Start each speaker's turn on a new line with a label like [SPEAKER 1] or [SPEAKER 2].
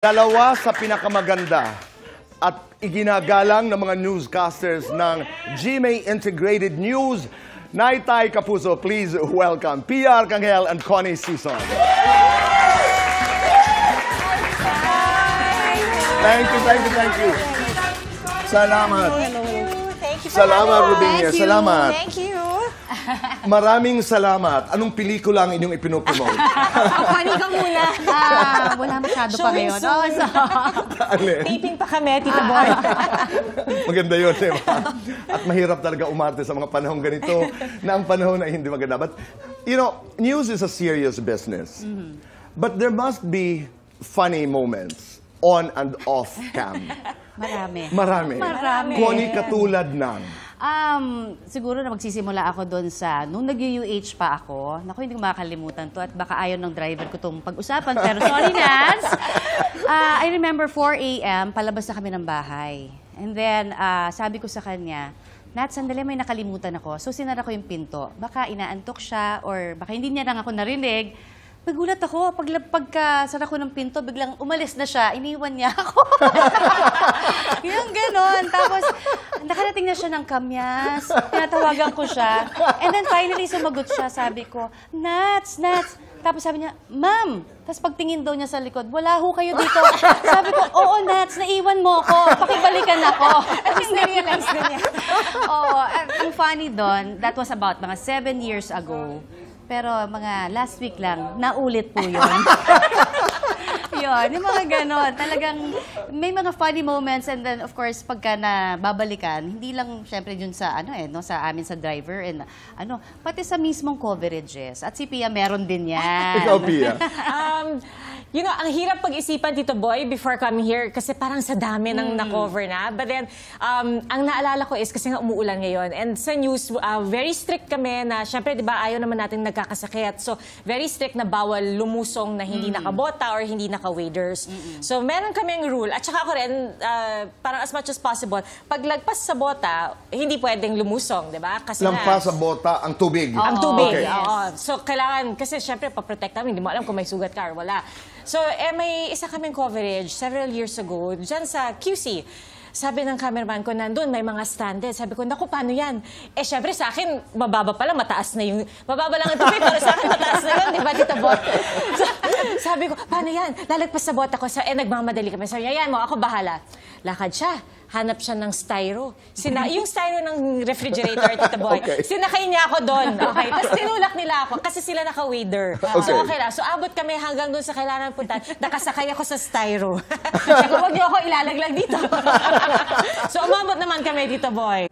[SPEAKER 1] Dalawa sa pinakamaganda at iginagalang ng mga newscasters ng GMA Integrated News. Naitay Kapuso, please welcome Pia Arcangel and Connie Sison. Thank you. Salamat.
[SPEAKER 2] Thank you for
[SPEAKER 1] Salamat, Rubinia. Salamat.
[SPEAKER 2] Thank you.
[SPEAKER 1] Maraming salamat. Anong pelikula ang inyong ipinupromote?
[SPEAKER 2] Connie ka muna.
[SPEAKER 3] Wala masyado pa ngayon.
[SPEAKER 2] Taping pa kami, Tita Boy.
[SPEAKER 1] Maganda yun, di ba? At mahirap talaga umarte sa mga panahon ganito na ang panahon ay hindi maganda. But, you know, news is a serious business. But there must be funny moments on and off cam. Marami. Connie, katulad ng...
[SPEAKER 3] Siguro na magsisimula ako doon sa, nung nag-UH pa ako, naku, hindi ko makakalimutan to at baka ayaw ng driver ko itong pag-usapan, pero sorry, Nats. I remember 4 a.m., palabas na kami ng bahay. And then, sabi ko sa kanya, Nats, sandali, may nakalimutan ako. So, sinara ko yung pinto. Baka inaantok siya or baka hindi niya lang ako narinig. Nagulat ako, pagka-sara ko ng pinto, biglang umalis na siya, iniwan niya ako. Yung ganon. Tapos, nakarating na siya ng kamyas, tinatawagan ko siya. And then finally, sumagot siya, sabi ko, Nats. Tapos sabi niya, Ma'am. Tapos pagtingin daw niya sa likod, wala ho kayo dito. Sabi ko, oo, Nats, naiwan mo ako. Pakibalikan ako.
[SPEAKER 2] At least na-realize na niya.
[SPEAKER 3] Oo, ang funny doon, that was about mga 7 years ago. Pero mga last week lang, naulit po yun. Yun, yung mga ganon. Talagang may mga funny moments and then of course pagka nababalikan, hindi lang syempre dun sa sa amin sa driver and pati sa mismong coverages. At si Pia meron din yan.
[SPEAKER 1] Ikaw, Pia.
[SPEAKER 2] You know, ang hirap pag-isipan, Tito Boy, before coming here kasi parang sa dami ng na-cover na. But then, ang naalala ko is kasi nga umuulan ngayon. And sa news, very strict kami na, syempre, di ba, ayaw naman natin nagkakasakit. So, very strict na bawal lumusong na hindi nakabota or hindi naka-waders. So, meron kaming rule. At saka ako rin, parang as much as possible, pag lagpas sa bota, hindi pwedeng lumusong, di ba?
[SPEAKER 1] Lampas sa bota, ang tubig.
[SPEAKER 2] Ang tubig.
[SPEAKER 1] Okay.
[SPEAKER 2] So, kailangan, kasi syempre, paprotect namin, hindi mo alam kung may sugat ka or wala. So, may isa kaming coverage several years ago, dyan sa QC. Sabi ng cameraman ko, nandun, may mga stranded. Sabi ko, naku, paano yan? Eh, syempre sa akin, mababa pa lang, mataas na yung... Mababa lang ang tubig, pero sa akin, mataas na yun, di ba, Tita Bot? So, sabi ko, paano yan? Lalagpas sa bota ko. Nagmamadali kami. Sabi niya, yan mo, ako bahala. Lakad siya. Hanap siya ng styro. Yung styro ng refrigerator, Tita Boy. Okay. Sinakay niya ako doon. Okay. Tapos tinulak nila ako kasi sila naka-wader. Okay. So, okay lang. So, abot kami hanggang doon sa kailangan puntahan. Nakasakay ako sa styro. Sabi ko, huwag niyo ako ilalaglag dito. So, umabot naman kami, Tita Boy.